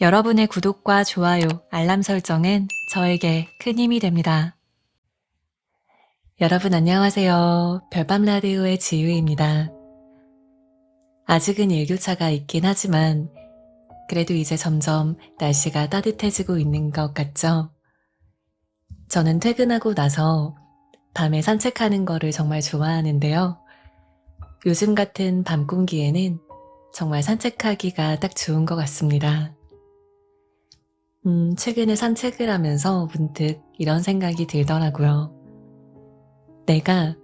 여러분의 구독과 좋아요, 알람 설정은 저에게 큰 힘이 됩니다. 여러분 안녕하세요. 별밤 라디오의 지유입니다. 아직은 일교차가 있긴 하지만 그래도 이제 점점 날씨가 따뜻해지고 있는 것 같죠? 저는 퇴근하고 나서 밤에 산책하는 거를 정말 좋아하는데요. 요즘 같은 밤 공기에는 정말 산책하기가 딱 좋은 것 같습니다. 최근에 산책을 하면서 문득 이런 생각이 들더라고요. 내가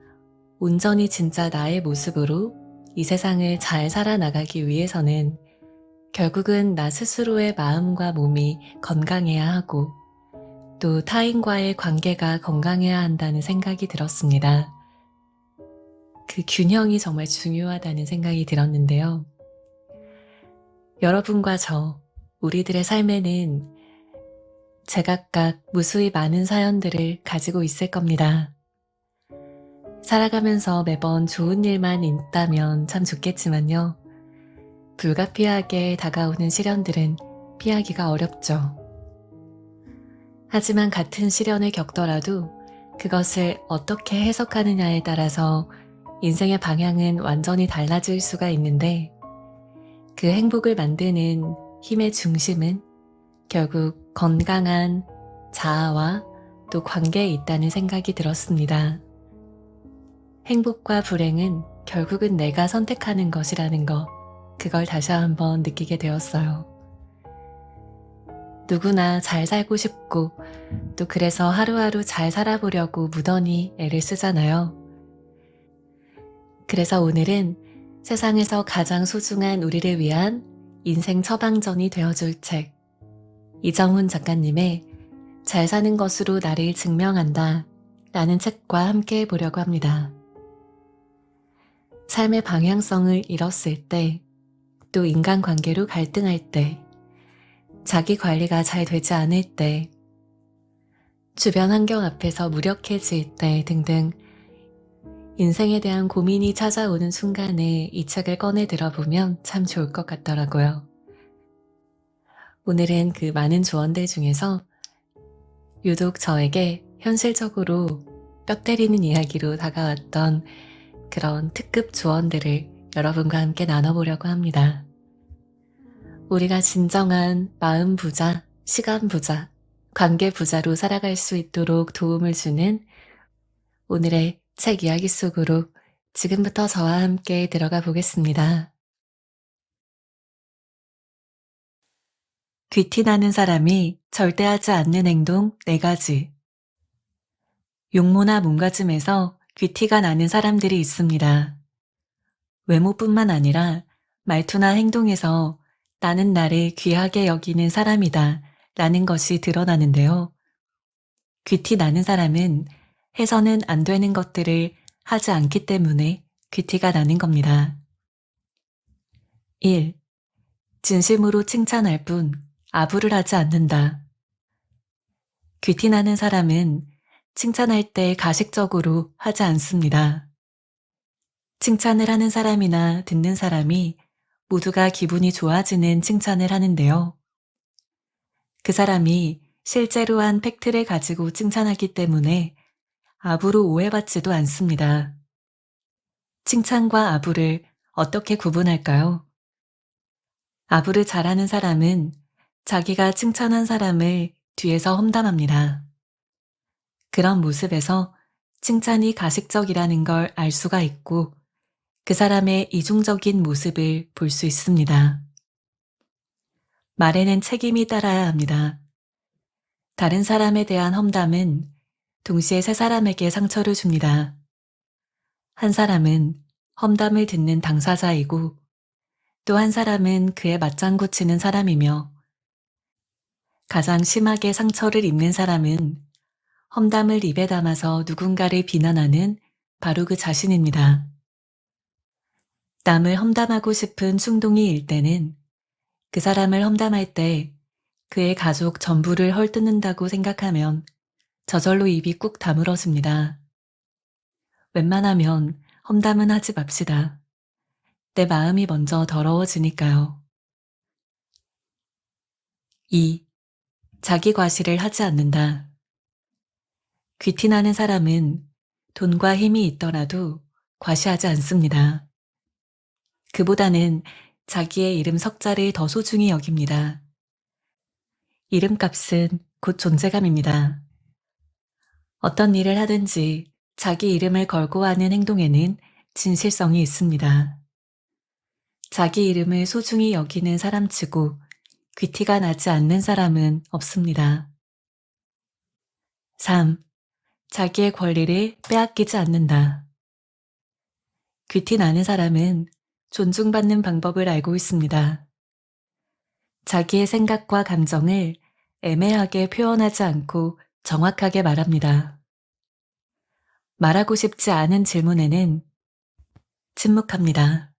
온전히 진짜 나의 모습으로 이 세상을 잘 살아나가기 위해서는 결국은 나 스스로의 마음과 몸이 건강해야 하고 또 타인과의 관계가 건강해야 한다는 생각이 들었습니다. 그 균형이 정말 중요하다는 생각이 들었는데요. 여러분과 저, 우리들의 삶에는 제각각 무수히 많은 사연들을 가지고 있을 겁니다. 살아가면서 매번 좋은 일만 있다면 참 좋겠지만요. 불가피하게 다가오는 시련들은 피하기가 어렵죠. 하지만 같은 시련을 겪더라도 그것을 어떻게 해석하느냐에 따라서 인생의 방향은 완전히 달라질 수가 있는데 그 행복을 만드는 힘의 중심은 결국 건강한 자아와 또 관계에 있다는 생각이 들었습니다. 행복과 불행은 결국은 내가 선택하는 것이라는 거, 그걸 다시 한번 느끼게 되었어요. 누구나 잘 살고 싶고 또 그래서 하루하루 잘 살아보려고 무던히 애를 쓰잖아요. 그래서 오늘은 세상에서 가장 소중한 우리를 위한 인생 처방전이 되어줄 책, 이정훈 작가님의 잘 사는 것으로 나를 증명한다 라는 책과 함께 해보려고 합니다. 삶의 방향성을 잃었을 때, 또 인간관계로 갈등할 때, 자기 관리가 잘 되지 않을 때, 주변 환경 앞에서 무력해질 때 등등 인생에 대한 고민이 찾아오는 순간에 이 책을 꺼내 들어보면 참 좋을 것 같더라고요. 오늘은 그 많은 조언들 중에서 유독 저에게 현실적으로 뼈 때리는 이야기로 다가왔던 그런 특급 조언들을 여러분과 함께 나눠보려고 합니다. 우리가 진정한 마음 부자, 시간 부자, 관계 부자로 살아갈 수 있도록 도움을 주는 오늘의 책 이야기 속으로 지금부터 저와 함께 들어가 보겠습니다. 귀티나는 사람이 절대 하지 않는 행동 4가지. 용모나 몸가짐에서 귀티가 나는 사람들이 있습니다. 외모뿐만 아니라 말투나 행동에서 나는 나를 귀하게 여기는 사람이다 라는 것이 드러나는데요. 귀티 나는 사람은 해서는 안 되는 것들을 하지 않기 때문에 귀티가 나는 겁니다. 1. 진심으로 칭찬할 뿐 아부를 하지 않는다. 귀티 나는 사람은 칭찬할 때 가식적으로 하지 않습니다. 칭찬을 하는 사람이나 듣는 사람이 모두가 기분이 좋아지는 칭찬을 하는데요. 그 사람이 실제로 한 팩트를 가지고 칭찬하기 때문에 아부로 오해받지도 않습니다. 칭찬과 아부를 어떻게 구분할까요? 아부를 잘하는 사람은 자기가 칭찬한 사람을 뒤에서 험담합니다. 그런 모습에서 칭찬이 가식적이라는 걸 알 수가 있고 그 사람의 이중적인 모습을 볼 수 있습니다. 말에는 책임이 따라야 합니다. 다른 사람에 대한 험담은 동시에 세 사람에게 상처를 줍니다. 한 사람은 험담을 듣는 당사자이고 또 한 사람은 그에 맞장구 치는 사람이며 가장 심하게 상처를 입는 사람은 험담을 입에 담아서 누군가를 비난하는 바로 그 자신입니다. 남을 험담하고 싶은 충동이 일 때는 그 사람을 험담할 때 그의 가족 전부를 헐뜯는다고 생각하면 저절로 입이 꾹 다물어집니다. 웬만하면 험담은 하지 맙시다. 내 마음이 먼저 더러워지니까요. 2. 자기 과시를 하지 않는다. 귀티나는 사람은 돈과 힘이 있더라도 과시하지 않습니다. 그보다는 자기의 이름 석자를 더 소중히 여깁니다. 이름값은 곧 존재감입니다. 어떤 일을 하든지 자기 이름을 걸고 하는 행동에는 진실성이 있습니다. 자기 이름을 소중히 여기는 사람치고 귀티가 나지 않는 사람은 없습니다. 3. 자기의 권리를 빼앗기지 않는다. 귀티 나는 사람은 존중받는 방법을 알고 있습니다. 자기의 생각과 감정을 애매하게 표현하지 않고 정확하게 말합니다. 말하고 싶지 않은 질문에는 침묵합니다.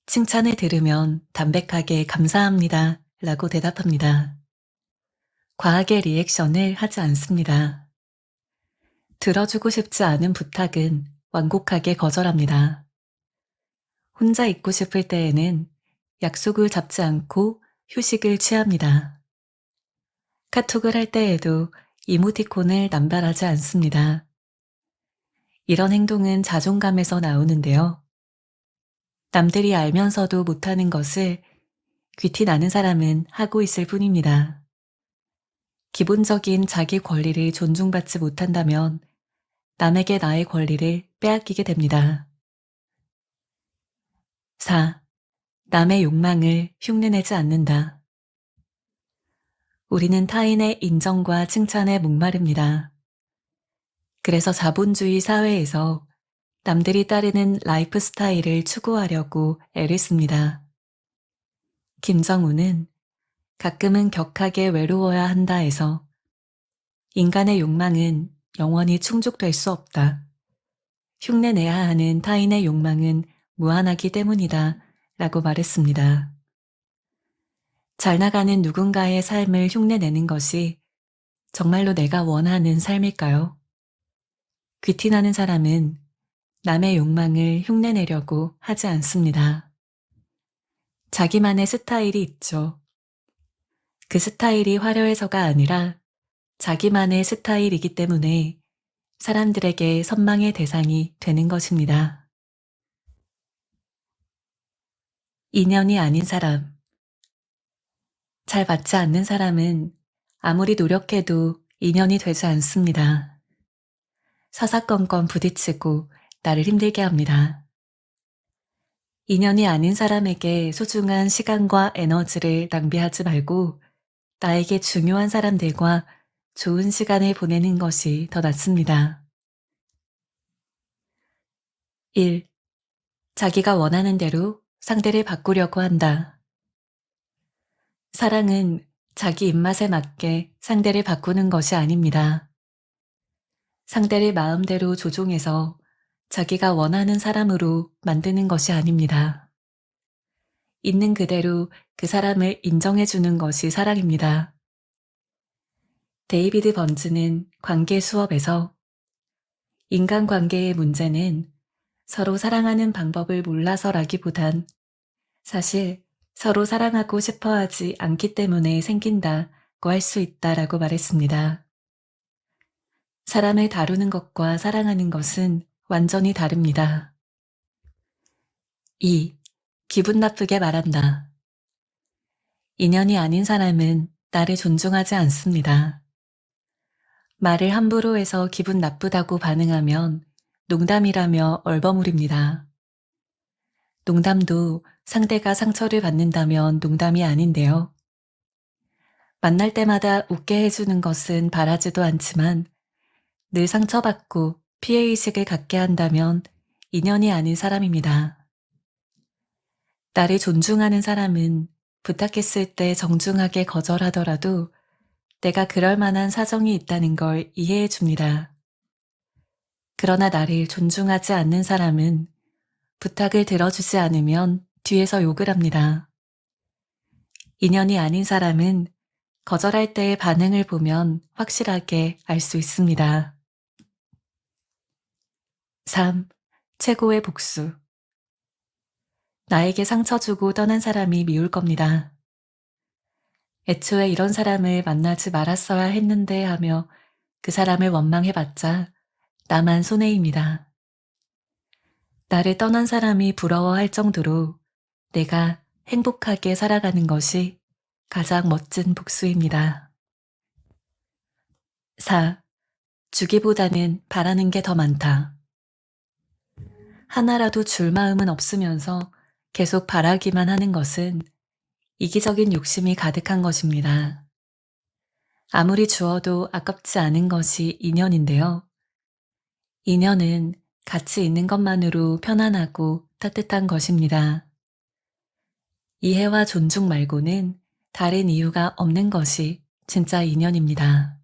칭찬을 들으면 담백하게 감사합니다 라고 대답합니다. 과하게 리액션을 하지 않습니다. 들어주고 싶지 않은 부탁은 완곡하게 거절합니다. 혼자 있고 싶을 때에는 약속을 잡지 않고 휴식을 취합니다. 카톡을 할 때에도 이모티콘을 남발하지 않습니다. 이런 행동은 자존감에서 나오는데요. 남들이 알면서도 못하는 것을 귀티 나는 사람은 하고 있을 뿐입니다. 기본적인 자기 권리를 존중받지 못한다면 남에게 나의 권리를 빼앗기게 됩니다. 4. 남의 욕망을 흉내내지 않는다. 우리는 타인의 인정과 칭찬에 목마릅니다. 그래서 자본주의 사회에서 남들이 따르는 라이프 스타일을 추구하려고 애를 씁니다. 김정우는 가끔은 격하게 외로워야 한다에서 인간의 욕망은 영원히 충족될 수 없다. 흉내내야 하는 타인의 욕망은 무한하기 때문이다 라고 말했습니다. 잘 나가는 누군가의 삶을 흉내내는 것이 정말로 내가 원하는 삶일까요? 귀티나는 사람은 남의 욕망을 흉내내려고 하지 않습니다. 자기만의 스타일이 있죠. 그 스타일이 화려해서가 아니라 자기만의 스타일이기 때문에 사람들에게 선망의 대상이 되는 것입니다. 인연이 아닌 사람. 잘 맞지 않는 사람은 아무리 노력해도 인연이 되지 않습니다. 사사건건 부딪히고 나를 힘들게 합니다. 인연이 아닌 사람에게 소중한 시간과 에너지를 낭비하지 말고 나에게 중요한 사람들과 좋은 시간을 보내는 것이 더 낫습니다. 1. 자기가 원하는 대로 상대를 바꾸려고 한다. 사랑은 자기 입맛에 맞게 상대를 바꾸는 것이 아닙니다. 상대를 마음대로 조종해서 자기가 원하는 사람으로 만드는 것이 아닙니다. 있는 그대로 그 사람을 인정해주는 것이 사랑입니다. 데이비드 번즈는 관계 수업에서 인간관계의 문제는 서로 사랑하는 방법을 몰라서라기보단 사실 서로 사랑하고 싶어 하지 않기 때문에 생긴다고 할 수 있다라고 말했습니다. 사람을 다루는 것과 사랑하는 것은 완전히 다릅니다. 2. 기분 나쁘게 말한다. 인연이 아닌 사람은 나를 존중하지 않습니다. 말을 함부로 해서 기분 나쁘다고 반응하면 농담이라며 얼버무립니다. 농담도 상대가 상처를 받는다면 농담이 아닌데요. 만날 때마다 웃게 해주는 것은 바라지도 않지만 늘 상처받고 피해의식을 갖게 한다면 인연이 아닌 사람입니다. 나를 존중하는 사람은 부탁했을 때 정중하게 거절하더라도 내가 그럴 만한 사정이 있다는 걸 이해해 줍니다. 그러나 나를 존중하지 않는 사람은 부탁을 들어주지 않으면 뒤에서 욕을 합니다. 인연이 아닌 사람은 거절할 때의 반응을 보면 확실하게 알 수 있습니다. 3. 최고의 복수. 나에게 상처 주고 떠난 사람이 미울 겁니다. 애초에 이런 사람을 만나지 말았어야 했는데 하며 그 사람을 원망해봤자 나만 손해입니다. 나를 떠난 사람이 부러워할 정도로 내가 행복하게 살아가는 것이 가장 멋진 복수입니다. 4. 주기보다는 바라는 게 더 많다. 하나라도 줄 마음은 없으면서 계속 바라기만 하는 것은 이기적인 욕심이 가득한 것입니다. 아무리 주어도 아깝지 않은 것이 인연인데요. 인연은 같이 있는 것만으로 편안하고 따뜻한 것입니다. 이해와 존중 말고는 다른 이유가 없는 것이 진짜 인연입니다.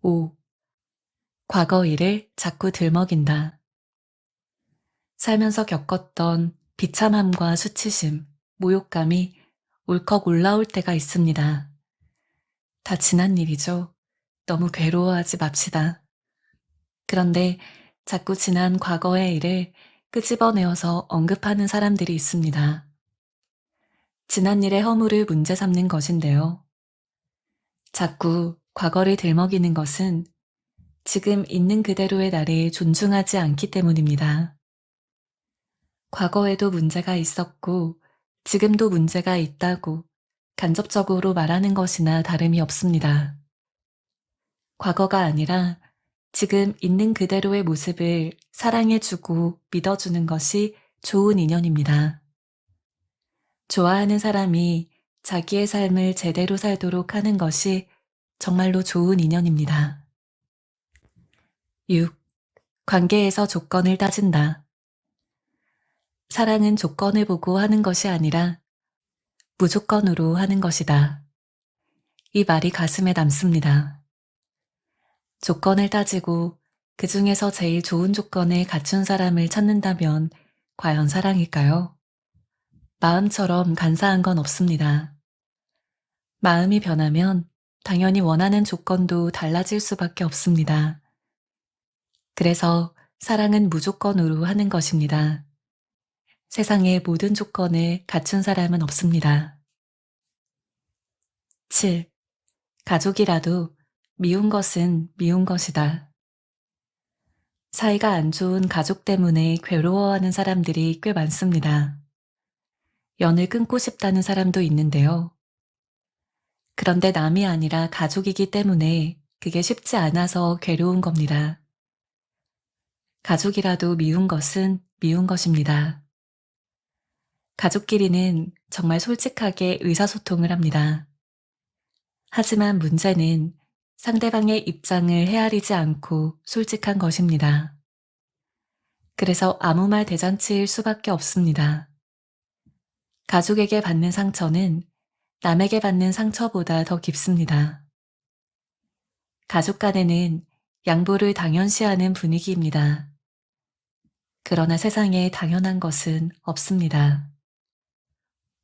5. 과거 일을 자꾸 들먹인다. 살면서 겪었던 비참함과 수치심, 모욕감이 울컥 올라올 때가 있습니다. 다 지난 일이죠. 너무 괴로워하지 맙시다. 그런데 자꾸 지난 과거의 일을 끄집어내어서 언급하는 사람들이 있습니다. 지난 일의 허물을 문제 삼는 것인데요. 자꾸 과거를 들먹이는 것은 지금 있는 그대로의 나를 존중하지 않기 때문입니다. 과거에도 문제가 있었고 지금도 문제가 있다고 간접적으로 말하는 것이나 다름이 없습니다. 과거가 아니라 지금 있는 그대로의 모습을 사랑해주고 믿어주는 것이 좋은 인연입니다. 좋아하는 사람이 자기의 삶을 제대로 살도록 하는 것이 정말로 좋은 인연입니다. 6. 관계에서 조건을 따진다. 사랑은 조건을 보고 하는 것이 아니라 무조건으로 하는 것이다. 이 말이 가슴에 남습니다. 조건을 따지고 그 중에서 제일 좋은 조건을 갖춘 사람을 찾는다면 과연 사랑일까요? 마음처럼 간사한 건 없습니다. 마음이 변하면 당연히 원하는 조건도 달라질 수밖에 없습니다. 그래서 사랑은 무조건으로 하는 것입니다. 세상의 모든 조건을 갖춘 사람은 없습니다. 7. 가족이라도 미운 것은 미운 것이다. 사이가 안 좋은 가족 때문에 괴로워하는 사람들이 꽤 많습니다. 연을 끊고 싶다는 사람도 있는데요. 그런데 남이 아니라 가족이기 때문에 그게 쉽지 않아서 괴로운 겁니다. 가족이라도 미운 것은 미운 것입니다. 가족끼리는 정말 솔직하게 의사소통을 합니다. 하지만 문제는 상대방의 입장을 헤아리지 않고 솔직한 것입니다. 그래서 아무 말 대잔치일 수밖에 없습니다. 가족에게 받는 상처는 남에게 받는 상처보다 더 깊습니다. 가족 간에는 양보를 당연시하는 분위기입니다. 그러나 세상에 당연한 것은 없습니다.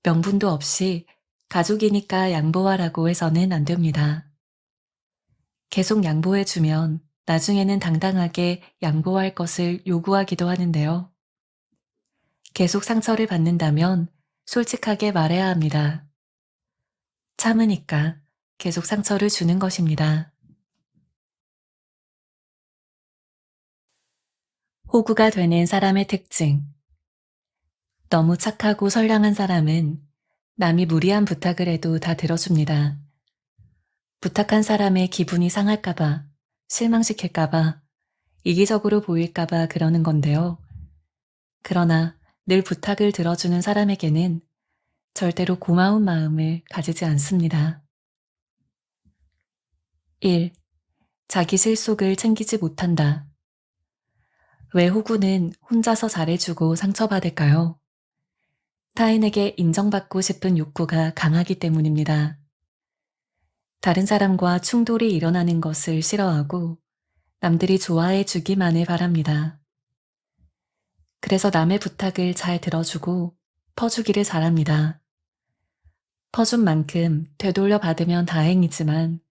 명분도 없이 가족이니까 양보하라고 해서는 안 됩니다. 계속 양보해주면 나중에는 당당하게 양보할 것을 요구하기도 하는데요. 계속 상처를 받는다면 솔직하게 말해야 합니다. 참으니까 계속 상처를 주는 것입니다. 호구가 되는 사람의 특징. 너무 착하고 선량한 사람은 남이 무리한 부탁을 해도 다 들어줍니다. 부탁한 사람의 기분이 상할까봐, 실망시킬까봐, 이기적으로 보일까봐 그러는 건데요. 그러나 늘 부탁을 들어주는 사람에게는 절대로 고마운 마음을 가지지 않습니다. 1. 자기 실속을 챙기지 못한다. 왜 호구는 혼자서 잘해주고 상처받을까요? 타인에게 인정받고 싶은 욕구가 강하기 때문입니다. 다른 사람과 충돌이 일어나는 것을 싫어하고 남들이 좋아해 주기만을 바랍니다. 그래서 남의 부탁을 잘 들어주고 퍼주기를 잘합니다. 퍼준 만큼 되돌려 받으면 다행이지만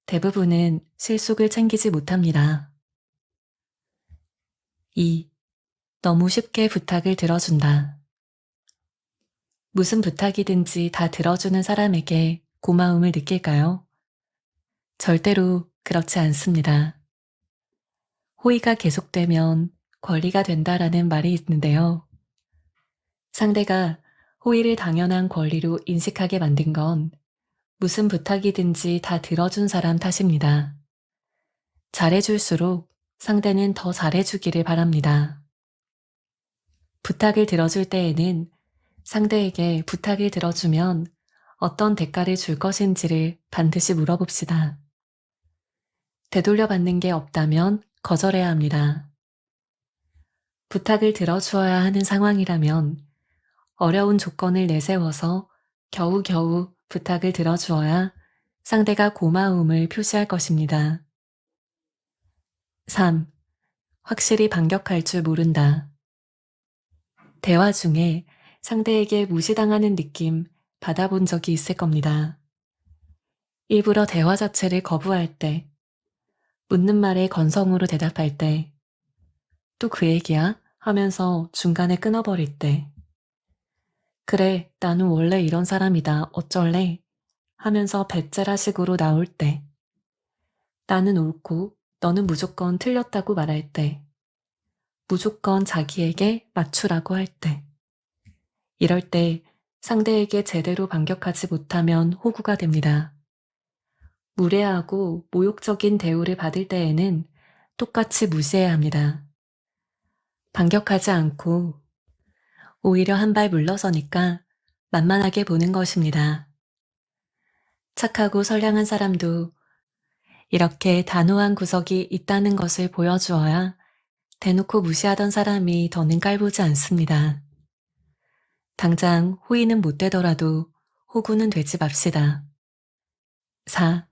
대부분은 실속을 챙기지 못합니다. 2. 너무 쉽게 부탁을 들어준다. 무슨 부탁이든지 다 들어주는 사람에게 고마움을 느낄까요? 절대로 그렇지 않습니다. 호의가 계속되면 권리가 된다라는 말이 있는데요. 상대가 호의를 당연한 권리로 인식하게 만든 건 무슨 부탁이든지 다 들어준 사람 탓입니다. 잘해줄수록 상대는 더 잘해주기를 바랍니다. 부탁을 들어줄 때에는 상대에게 부탁을 들어주면 어떤 대가를 줄 것인지를 반드시 물어봅시다. 되돌려 받는 게 없다면 거절해야 합니다. 부탁을 들어주어야 하는 상황이라면 어려운 조건을 내세워서 겨우겨우 부탁을 들어주어야 상대가 고마움을 표시할 것입니다. 3. 확실히 반격할 줄 모른다. 대화 중에 상대에게 무시당하는 느낌 받아본 적이 있을 겁니다. 일부러 대화 자체를 거부할 때, 묻는 말에 건성으로 대답할 때, 또 그 얘기야? 하면서 중간에 끊어버릴 때, 그래, 나는 원래 이런 사람이다, 어쩔래? 하면서 배째라식으로 나올 때, 나는 옳고 너는 무조건 틀렸다고 말할 때, 무조건 자기에게 맞추라고 할 때, 이럴 때 상대에게 제대로 반격하지 못하면 호구가 됩니다. 무례하고 모욕적인 대우를 받을 때에는 똑같이 무시해야 합니다. 반격하지 않고 오히려 한 발 물러서니까 만만하게 보는 것입니다. 착하고 선량한 사람도 이렇게 단호한 구석이 있다는 것을 보여주어야 대놓고 무시하던 사람이 더는 깔보지 않습니다. 당장 호의는 못 되더라도 호구는 되지 맙시다. 4.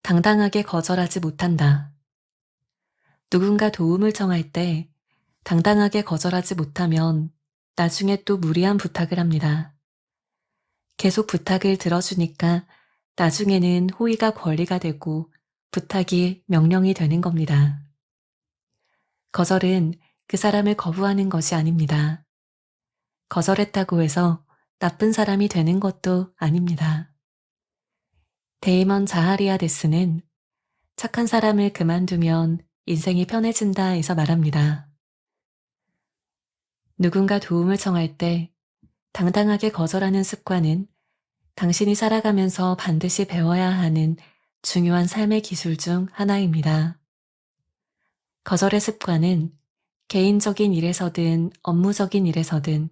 당당하게 거절하지 못한다. 누군가 도움을 청할 때 당당하게 거절하지 못하면 나중에 또 무리한 부탁을 합니다. 계속 부탁을 들어주니까 나중에는 호의가 권리가 되고 부탁이 명령이 되는 겁니다. 거절은 그 사람을 거부하는 것이 아닙니다. 거절했다고 해서 나쁜 사람이 되는 것도 아닙니다. 데이먼 자하리아데스는 착한 사람을 그만두면 인생이 편해진다에서 말합니다. 누군가 도움을 청할 때 당당하게 거절하는 습관은 당신이 살아가면서 반드시 배워야 하는 중요한 삶의 기술 중 하나입니다. 거절의 습관은 개인적인 일에서든 업무적인 일에서든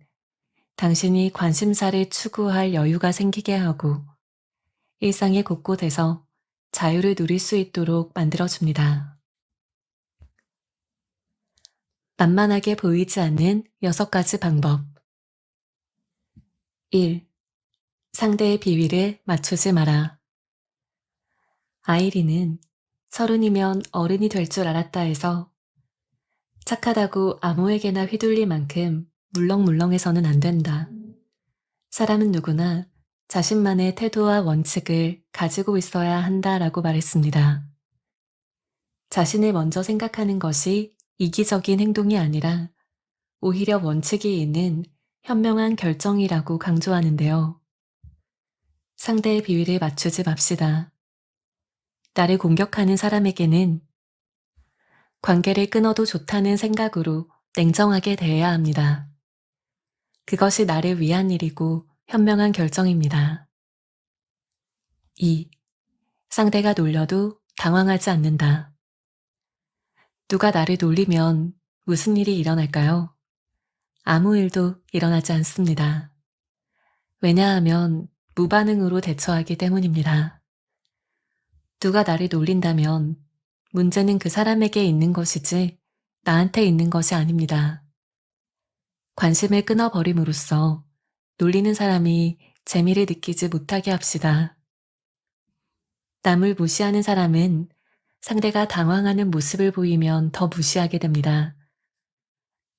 당신이 관심사를 추구할 여유가 생기게 하고 일상의 곳곳에서 자유를 누릴 수 있도록 만들어줍니다. 만만하게 보이지 않는 6가지 방법. 1. 상대의 비위를 맞추지 마라. 아이린은 30이면 어른이 될 줄 알았다 해서 착하다고 아무에게나 휘둘릴 만큼 물렁물렁해서는 안 된다. 사람은 누구나 자신만의 태도와 원칙을 가지고 있어야 한다라고 말했습니다. 자신을 먼저 생각하는 것이 이기적인 행동이 아니라 오히려 원칙이 있는 현명한 결정이라고 강조하는데요. 상대의 비위를 맞추지 맙시다. 나를 공격하는 사람에게는 관계를 끊어도 좋다는 생각으로 냉정하게 대해야 합니다. 그것이 나를 위한 일이고 현명한 결정입니다. 2. 상대가 놀려도 당황하지 않는다. 누가 나를 놀리면 무슨 일이 일어날까요? 아무 일도 일어나지 않습니다. 왜냐하면 무반응으로 대처하기 때문입니다. 누가 나를 놀린다면 문제는 그 사람에게 있는 것이지 나한테 있는 것이 아닙니다. 관심을 끊어버림으로써 놀리는 사람이 재미를 느끼지 못하게 합시다. 남을 무시하는 사람은 상대가 당황하는 모습을 보이면 더 무시하게 됩니다.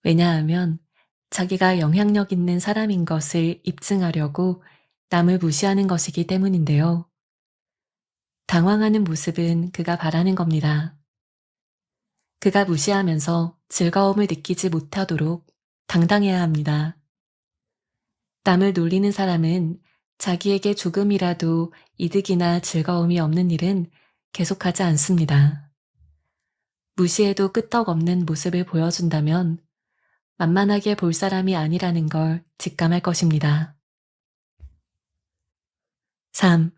왜냐하면 자기가 영향력 있는 사람인 것을 입증하려고 남을 무시하는 것이기 때문인데요. 당황하는 모습은 그가 바라는 겁니다. 그가 무시하면서 즐거움을 느끼지 못하도록 당당해야 합니다. 남을 놀리는 사람은 자기에게 조금이라도 이득이나 즐거움이 없는 일은 계속하지 않습니다. 무시해도 끄떡없는 모습을 보여준다면 만만하게 볼 사람이 아니라는 걸 직감할 것입니다. 3.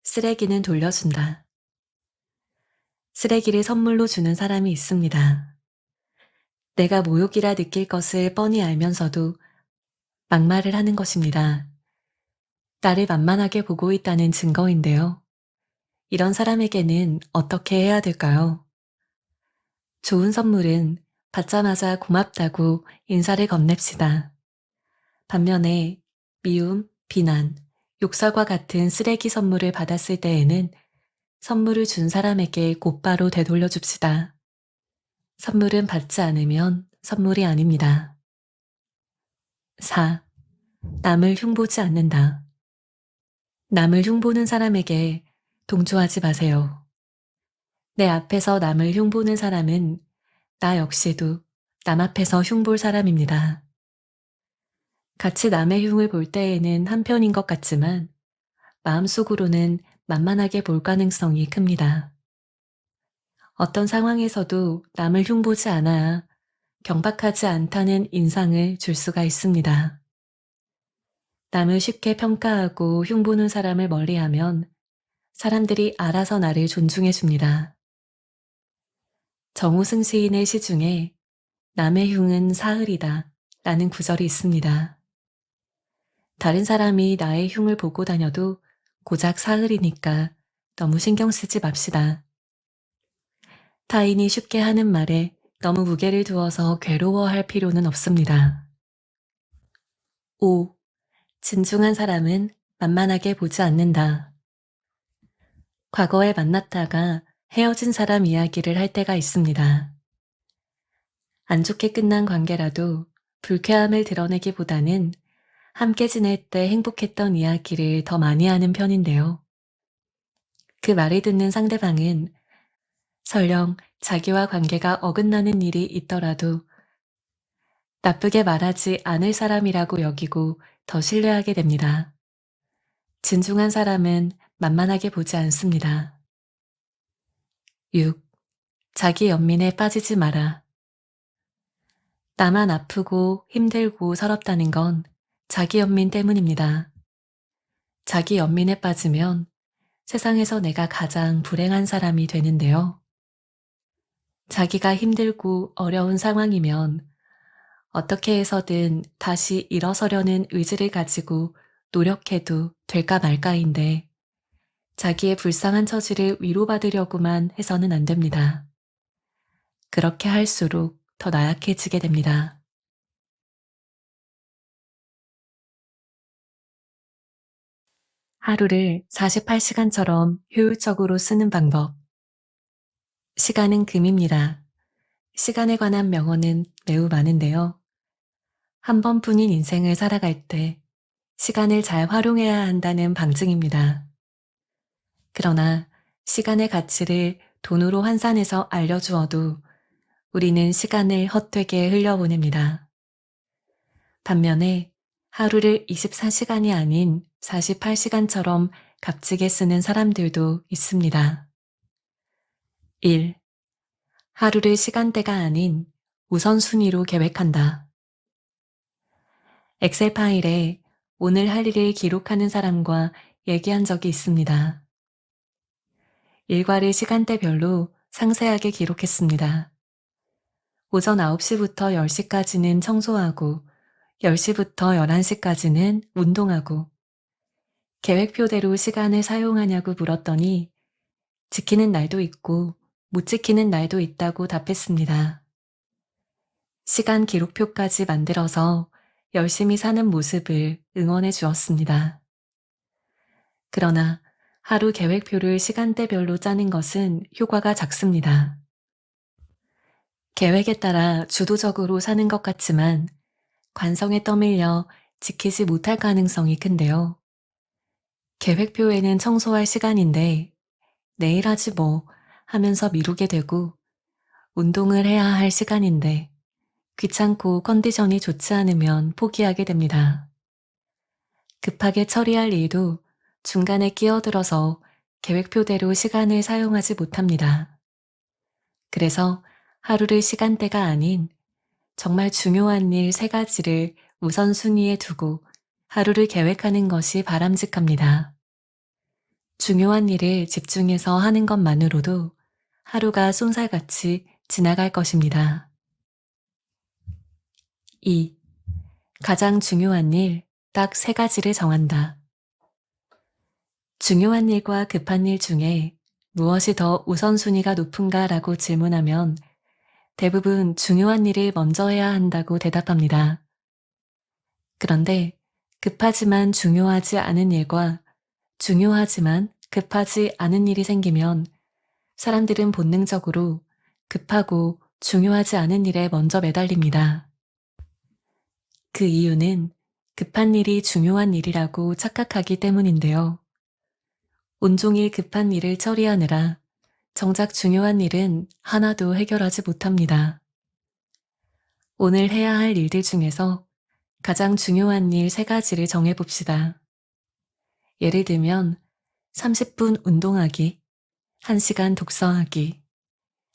쓰레기는 돌려준다. 쓰레기를 선물로 주는 사람이 있습니다. 내가 모욕이라 느낄 것을 뻔히 알면서도 막말을 하는 것입니다. 나를 만만하게 보고 있다는 증거인데요. 이런 사람에게는 어떻게 해야 될까요? 좋은 선물은 받자마자 고맙다고 인사를 건넵시다. 반면에 미움, 비난, 욕설과 같은 쓰레기 선물을 받았을 때에는 선물을 준 사람에게 곧바로 되돌려 줍시다. 선물은 받지 않으면 선물이 아닙니다. 4. 남을 흉보지 않는다. 남을 흉보는 사람에게 동조하지 마세요. 내 앞에서 남을 흉보는 사람은 나 역시도 남 앞에서 흉볼 사람입니다. 같이 남의 흉을 볼 때에는 한편인 것 같지만 마음속으로는 만만하게 볼 가능성이 큽니다. 어떤 상황에서도 남을 흉보지 않아야 경박하지 않다는 인상을 줄 수가 있습니다. 남을 쉽게 평가하고 흉보는 사람을 멀리하면 사람들이 알아서 나를 존중해 줍니다. 정우승 시인의 시 중에 남의 흉은 사흘이다 라는 구절이 있습니다. 다른 사람이 나의 흉을 보고 다녀도 고작 사흘이니까 너무 신경 쓰지 맙시다. 타인이 쉽게 하는 말에 너무 무게를 두어서 괴로워할 필요는 없습니다. 5. 진중한 사람은 만만하게 보지 않는다. 과거에 만났다가 헤어진 사람 이야기를 할 때가 있습니다. 안 좋게 끝난 관계라도 불쾌함을 드러내기보다는 함께 지낼 때 행복했던 이야기를 더 많이 하는 편인데요. 그 말을 듣는 상대방은 설령 자기와 관계가 어긋나는 일이 있더라도 나쁘게 말하지 않을 사람이라고 여기고 더 신뢰하게 됩니다. 진중한 사람은 만만하게 보지 않습니다. 6. 자기 연민에 빠지지 마라. 나만 아프고 힘들고 서럽다는 건 자기 연민 때문입니다. 자기 연민에 빠지면 세상에서 내가 가장 불행한 사람이 되는데요. 자기가 힘들고 어려운 상황이면 어떻게 해서든 다시 일어서려는 의지를 가지고 노력해도 될까 말까인데 자기의 불쌍한 처지를 위로받으려고만 해서는 안 됩니다. 그렇게 할수록 더 나약해지게 됩니다. 하루를 48시간처럼 효율적으로 쓰는 방법. 시간은 금입니다. 시간에 관한 명언은 매우 많은데요. 한 번뿐인 인생을 살아갈 때 시간을 잘 활용해야 한다는 방증입니다. 그러나 시간의 가치를 돈으로 환산해서 알려주어도 우리는 시간을 헛되게 흘려보냅니다. 반면에 하루를 24시간이 아닌 48시간처럼 값지게 쓰는 사람들도 있습니다. 1. 하루를 시간대가 아닌 우선순위로 계획한다. 엑셀 파일에 오늘 할 일을 기록하는 사람과 얘기한 적이 있습니다. 일과를 시간대별로 상세하게 기록했습니다. 오전 9시부터 10시까지는 청소하고 10시부터 11시까지는 운동하고 계획표대로 시간을 사용하냐고 물었더니 지키는 날도 있고 못 지키는 날도 있다고 답했습니다. 시간 기록표까지 만들어서 열심히 사는 모습을 응원해 주었습니다. 그러나 하루 계획표를 시간대별로 짜는 것은 효과가 작습니다. 계획에 따라 주도적으로 사는 것 같지만 관성에 떠밀려 지키지 못할 가능성이 큰데요. 계획표에는 청소할 시간인데 내일 하지 뭐 하면서 미루게 되고 운동을 해야 할 시간인데 귀찮고 컨디션이 좋지 않으면 포기하게 됩니다. 급하게 처리할 일도 중간에 끼어들어서 계획표대로 시간을 사용하지 못합니다. 그래서 하루를 시간대가 아닌 정말 중요한 일 3가지를 우선순위에 두고 하루를 계획하는 것이 바람직합니다. 중요한 일을 집중해서 하는 것만으로도 하루가 쏜살같이 지나갈 것입니다. 2. 가장 중요한 일 딱 3가지를 정한다. 중요한 일과 급한 일 중에 무엇이 더 우선순위가 높은가라고 질문하면 대부분 중요한 일을 먼저 해야 한다고 대답합니다. 그런데 급하지만 중요하지 않은 일과 중요하지만 급하지 않은 일이 생기면 사람들은 본능적으로 급하고 중요하지 않은 일에 먼저 매달립니다. 그 이유는 급한 일이 중요한 일이라고 착각하기 때문인데요. 온종일 급한 일을 처리하느라 정작 중요한 일은 하나도 해결하지 못합니다. 오늘 해야 할 일들 중에서 가장 중요한 일 3가지를 정해봅시다. 예를 들면 30분 운동하기, 1시간 독서하기,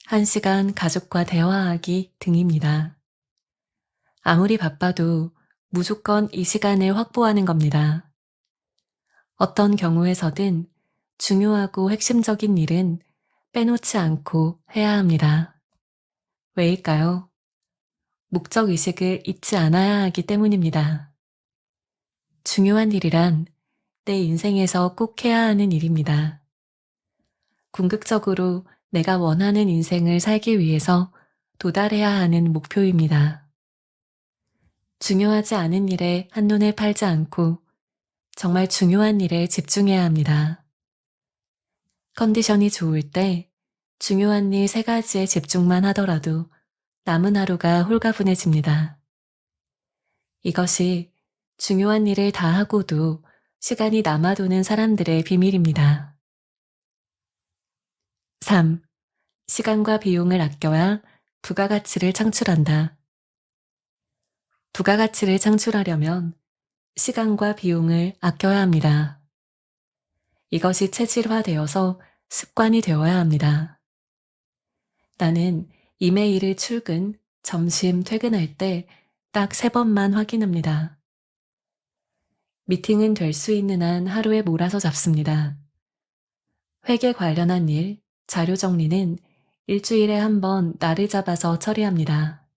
1시간 가족과 대화하기 등입니다. 아무리 바빠도 무조건 이 시간을 확보하는 겁니다. 어떤 경우에서든 중요하고 핵심적인 일은 빼놓지 않고 해야 합니다. 왜일까요? 목적의식을 잊지 않아야 하기 때문입니다. 중요한 일이란 내 인생에서 꼭 해야 하는 일입니다. 궁극적으로 내가 원하는 인생을 살기 위해서 도달해야 하는 목표입니다. 중요하지 않은 일에 한눈에 팔지 않고 정말 중요한 일에 집중해야 합니다. 컨디션이 좋을 때 중요한 일 3가지에 집중만 하더라도 남은 하루가 홀가분해집니다. 이것이 중요한 일을 다 하고도 시간이 남아도는 사람들의 비밀입니다. 3. 시간과 비용을 아껴야 부가가치를 창출한다. 부가가치를 창출하려면 시간과 비용을 아껴야 합니다. 이것이 체질화되어서 습관이 되어야 합니다. 나는 이메일을 출근, 점심, 퇴근할 때 딱 3번만 확인합니다. 미팅은 될 수 있는 한 하루에 몰아서 잡습니다. 회계 관련한 일, 자료 정리는 일주일에 1번 날을 잡아서 처리합니다.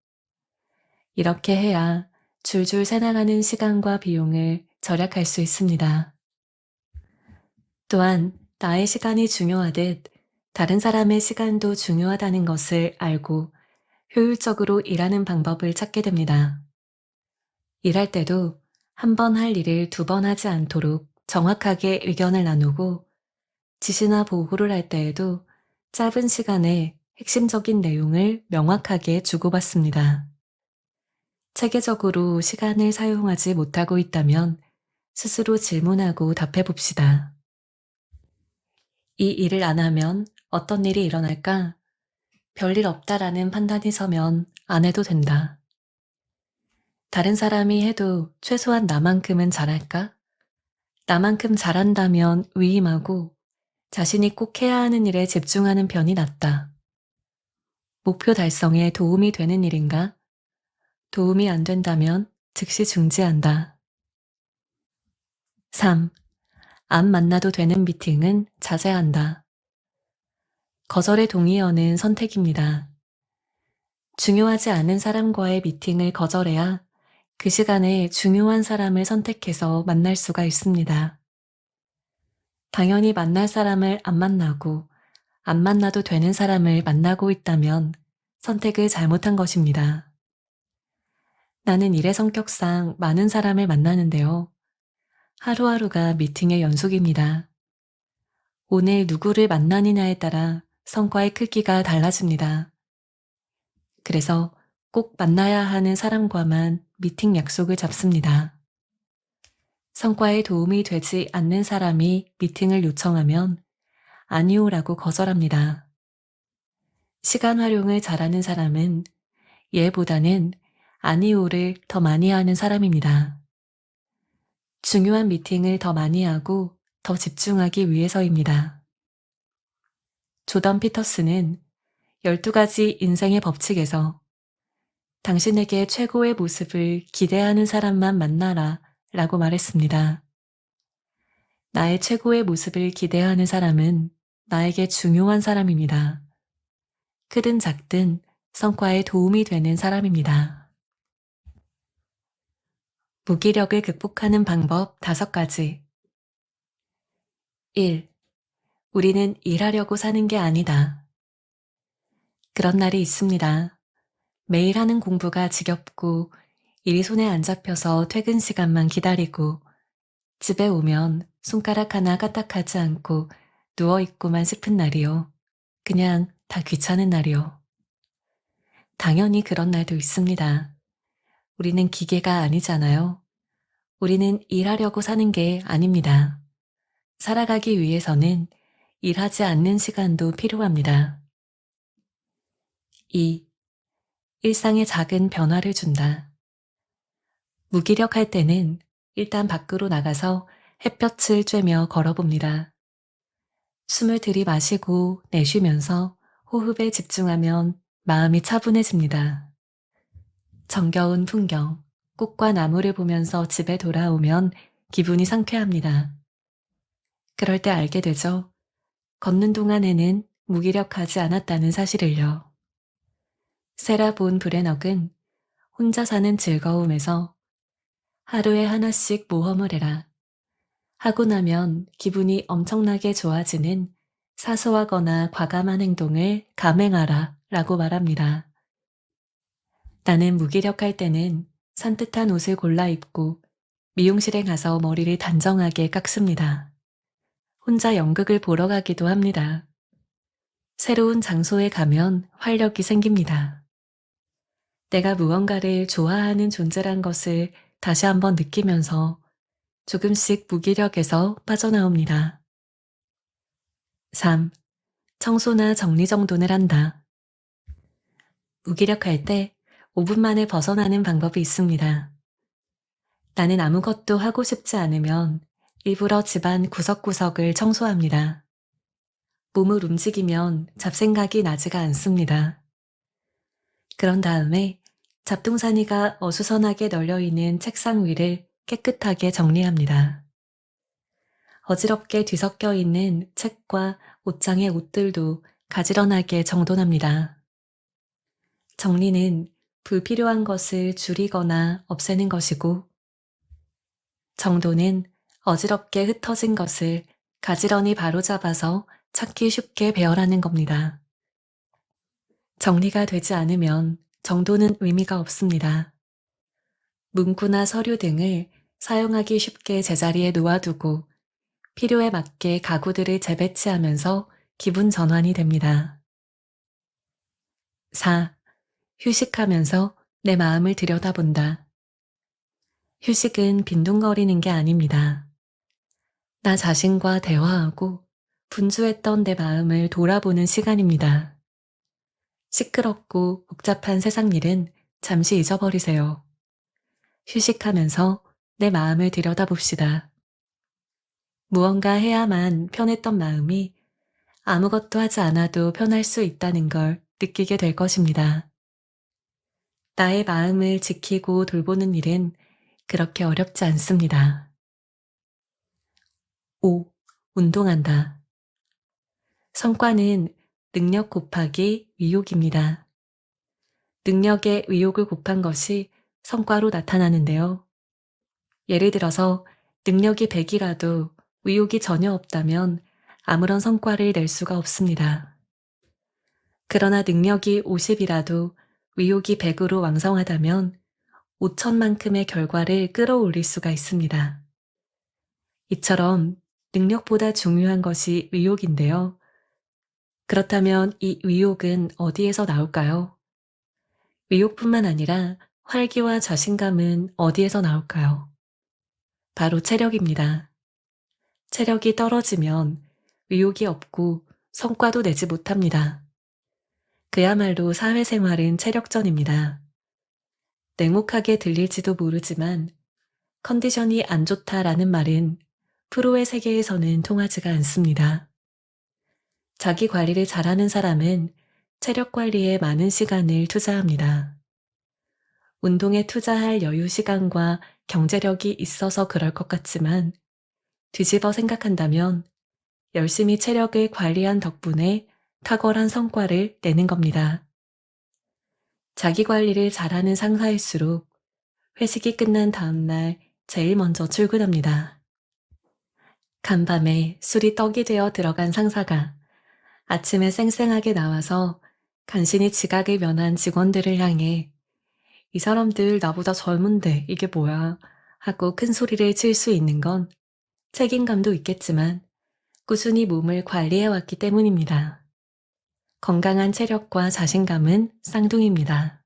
이렇게 해야 줄줄 새나가는 시간과 비용을 절약할 수 있습니다. 또한 나의 시간이 중요하듯 다른 사람의 시간도 중요하다는 것을 알고 효율적으로 일하는 방법을 찾게 됩니다. 일할 때도 1번 할 일을 2번 하지 않도록 정확하게 의견을 나누고 지시나 보고를 할 때에도 짧은 시간에 핵심적인 내용을 명확하게 주고받습니다. 체계적으로 시간을 사용하지 못하고 있다면 스스로 질문하고 답해봅시다. 이 일을 안 하면 어떤 일이 일어날까? 별일 없다라는 판단이 서면 안 해도 된다. 다른 사람이 해도 최소한 나만큼은 잘할까? 나만큼 잘한다면 위임하고 자신이 꼭 해야 하는 일에 집중하는 편이 낫다. 목표 달성에 도움이 되는 일인가? 도움이 안 된다면 즉시 중지한다. 3. 안 만나도 되는 미팅은 자제한다. 거절의 동의어는 선택입니다. 중요하지 않은 사람과의 미팅을 거절해야 그 시간에 중요한 사람을 선택해서 만날 수가 있습니다. 당연히 만날 사람을 안 만나고 안 만나도 되는 사람을 만나고 있다면 선택을 잘못한 것입니다. 나는 일의 성격상 많은 사람을 만나는데요. 하루하루가 미팅의 연속입니다. 오늘 누구를 만나느냐에 따라 성과의 크기가 달라집니다. 그래서 꼭 만나야 하는 사람과만 미팅 약속을 잡습니다. 성과에 도움이 되지 않는 사람이 미팅을 요청하면 아니오라고 거절합니다. 시간 활용을 잘하는 사람은 예보다는 아니오를 더 많이 하는 사람입니다. 중요한 미팅을 더 많이 하고 더 집중하기 위해서입니다. 조던 피터스는 12가지 인생의 법칙에서 당신에게 최고의 모습을 기대하는 사람만 만나라 라고 말했습니다. 나의 최고의 모습을 기대하는 사람은 나에게 중요한 사람입니다. 크든 작든 성과에 도움이 되는 사람입니다. 무기력을 극복하는 방법 5가지. 1. 우리는 일하려고 사는 게 아니다. 그런 날이 있습니다. 매일 하는 공부가 지겹고 일이 손에 안 잡혀서 퇴근 시간만 기다리고 집에 오면 손가락 하나 까딱하지 않고 누워있고만 싶은 날이요. 그냥 다 귀찮은 날이요. 당연히 그런 날도 있습니다. 우리는 기계가 아니잖아요. 우리는 일하려고 사는 게 아닙니다. 살아가기 위해서는 일하지 않는 시간도 필요합니다. 2. 일상에 작은 변화를 준다. 무기력할 때는 일단 밖으로 나가서 햇볕을 쬐며 걸어봅니다. 숨을 들이마시고 내쉬면서 호흡에 집중하면 마음이 차분해집니다. 정겨운 풍경, 꽃과 나무를 보면서 집에 돌아오면 기분이 상쾌합니다. 그럴 때 알게 되죠. 걷는 동안에는 무기력하지 않았다는 사실을요. 세라 본 브레넉은 혼자 사는 즐거움에서 하루에 하나씩 모험을 해라. 하고 나면 기분이 엄청나게 좋아지는 사소하거나 과감한 행동을 감행하라 라고 말합니다. 나는 무기력할 때는 산뜻한 옷을 골라 입고 미용실에 가서 머리를 단정하게 깎습니다. 혼자 연극을 보러 가기도 합니다. 새로운 장소에 가면 활력이 생깁니다. 내가 무언가를 좋아하는 존재란 것을 다시 한번 느끼면서 조금씩 무기력에서 빠져나옵니다. 3. 청소나 정리정돈을 한다. 무기력할 때 5분 만에 벗어나는 방법이 있습니다. 나는 아무것도 하고 싶지 않으면 일부러 집안 구석구석을 청소합니다. 몸을 움직이면 잡생각이 나지가 않습니다. 그런 다음에 잡동사니가 어수선하게 널려있는 책상 위를 깨끗하게 정리합니다. 어지럽게 뒤섞여 있는 책과 옷장의 옷들도 가지런하게 정돈합니다. 정리는 불필요한 것을 줄이거나 없애는 것이고, 정돈은 어지럽게 흩어진 것을 가지런히 바로잡아서 찾기 쉽게 배열하는 겁니다. 정리가 되지 않으면 정돈은 의미가 없습니다. 문구나 서류 등을 사용하기 쉽게 제자리에 놓아두고 필요에 맞게 가구들을 재배치하면서 기분 전환이 됩니다. 4. 휴식하면서 내 마음을 들여다본다. 휴식은 빈둥거리는 게 아닙니다. 나 자신과 대화하고 분주했던 내 마음을 돌아보는 시간입니다. 시끄럽고 복잡한 세상 일은 잠시 잊어버리세요. 휴식하면서 내 마음을 들여다봅시다. 무언가 해야만 편했던 마음이 아무것도 하지 않아도 편할 수 있다는 걸 느끼게 될 것입니다. 나의 마음을 지키고 돌보는 일은 그렇게 어렵지 않습니다. 5. 운동한다. 성과는 능력 곱하기 의욕입니다. 능력에 의욕을 곱한 것이 성과로 나타나는데요. 예를 들어서 능력이 100이라도 의욕이 전혀 없다면 아무런 성과를 낼 수가 없습니다. 그러나 능력이 50이라도 의욕이 100으로 왕성하다면 5천만큼의 결과를 끌어올릴 수가 있습니다. 이처럼 능력보다 중요한 것이 의욕인데요. 그렇다면 이 의욕은 어디에서 나올까요? 의욕뿐만 아니라 활기와 자신감은 어디에서 나올까요? 바로 체력입니다. 체력이 떨어지면 의욕이 없고 성과도 내지 못합니다. 그야말로 사회생활은 체력전입니다. 냉혹하게 들릴지도 모르지만 컨디션이 안 좋다라는 말은 프로의 세계에서는 통하지가 않습니다. 자기 관리를 잘하는 사람은 체력 관리에 많은 시간을 투자합니다. 운동에 투자할 여유 시간과 경제력이 있어서 그럴 것 같지만 뒤집어 생각한다면 열심히 체력을 관리한 덕분에 탁월한 성과를 내는 겁니다. 자기 관리를 잘하는 상사일수록 회식이 끝난 다음날 제일 먼저 출근합니다. 간밤에 술이 떡이 되어 들어간 상사가 아침에 쌩쌩하게 나와서 간신히 지각을 면한 직원들을 향해 이 사람들 나보다 젊은데 이게 뭐야 하고 큰 소리를 칠 수 있는 건 책임감도 있겠지만 꾸준히 몸을 관리해왔기 때문입니다. 건강한 체력과 자신감은 쌍둥이입니다.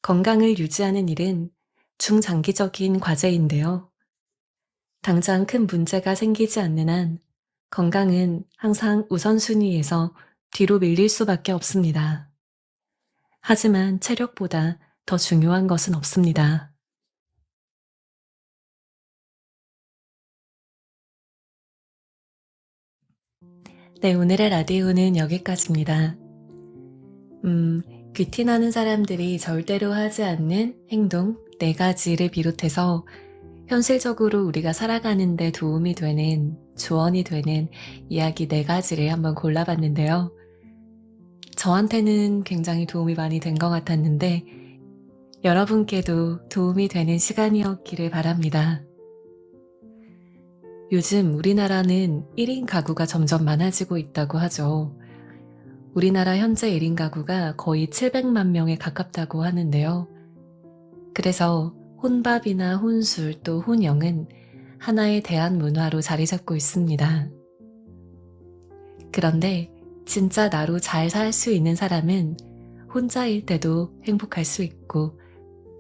건강을 유지하는 일은 중장기적인 과제인데요. 당장 큰 문제가 생기지 않는 한 건강은 항상 우선순위에서 뒤로 밀릴 수밖에 없습니다. 하지만 체력보다 더 중요한 것은 없습니다. 네, 오늘의 라디오는 여기까지입니다. 귀티나는 사람들이 절대로 하지 않는 행동 4가지를 비롯해서 현실적으로 우리가 살아가는 데 도움이 되는, 조언이 되는 이야기 4가지를 한번 골라봤는데요. 저한테는 굉장히 도움이 많이 된 것 같았는데 여러분께도 도움이 되는 시간이었기를 바랍니다. 요즘 우리나라는 1인 가구가 점점 많아지고 있다고 하죠. 우리나라 현재 1인 가구가 거의 700만 명에 가깝다고 하는데요. 그래서 혼밥이나 혼술 또 혼영은 하나의 대한 문화로 자리 잡고 있습니다. 그런데 진짜 나로 잘 살 수 있는 사람은 혼자일 때도 행복할 수 있고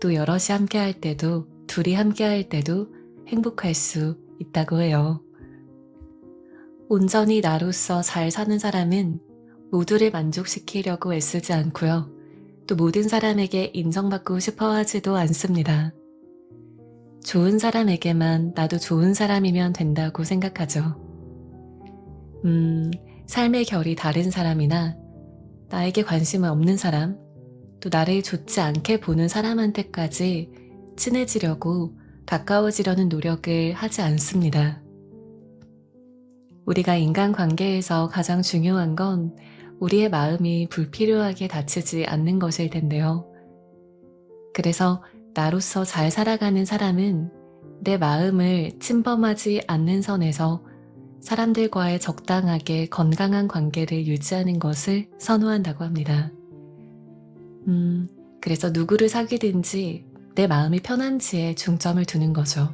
또 여럿이 함께 할 때도 둘이 함께 할 때도 행복할 수 있다고 해요. 온전히 나로서 잘 사는 사람은 모두를 만족시키려고 애쓰지 않고요. 또 모든 사람에게 인정받고 싶어 하지도 않습니다. 좋은 사람에게만 나도 좋은 사람이면 된다고 생각하죠. 삶의 결이 다른 사람이나 나에게 관심은 없는 사람, 또 나를 좋지 않게 보는 사람한테까지 친해지려고 가까워지려는 노력을 하지 않습니다. 우리가 인간관계에서 가장 중요한 건 우리의 마음이 불필요하게 다치지 않는 것일 텐데요. 그래서 나로서 잘 살아가는 사람은 내 마음을 침범하지 않는 선에서 사람들과의 적당하게 건강한 관계를 유지하는 것을 선호한다고 합니다. 그래서 누구를 사귀든지 내 마음이 편한지에 중점을 두는 거죠.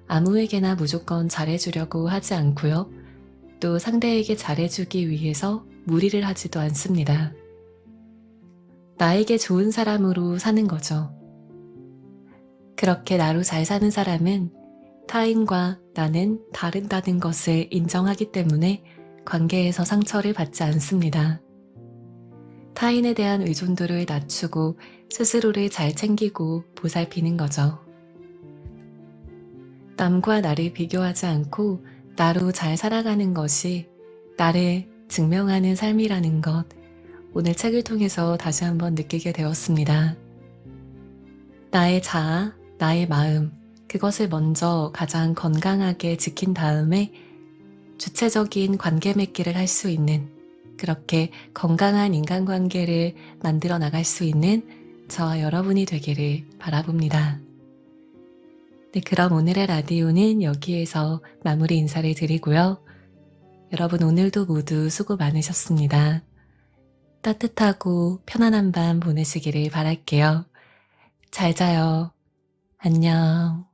아무에게나 무조건 잘해주려고 하지 않고요. 또 상대에게 잘해주기 위해서 무리를 하지도 않습니다. 나에게 좋은 사람으로 사는 거죠. 그렇게 나로 잘 사는 사람은 타인과 나는 다른다는 것을 인정하기 때문에 관계에서 상처를 받지 않습니다. 타인에 대한 의존도를 낮추고 스스로를 잘 챙기고 보살피는 거죠. 남과 나를 비교하지 않고 나로 잘 살아가는 것이 나를 증명하는 삶이라는 것, 오늘 책을 통해서 다시 한번 느끼게 되었습니다. 나의 자아, 나의 마음, 그것을 먼저 가장 건강하게 지킨 다음에 주체적인 관계 맺기를 할 수 있는, 그렇게 건강한 인간관계를 만들어 나갈 수 있는 저와 여러분이 되기를 바라봅니다. 네, 그럼 오늘의 라디오는 여기에서 마무리 인사를 드리고요. 여러분 오늘도 모두 수고 많으셨습니다. 따뜻하고 편안한 밤 보내시기를 바랄게요. 잘 자요. 안녕.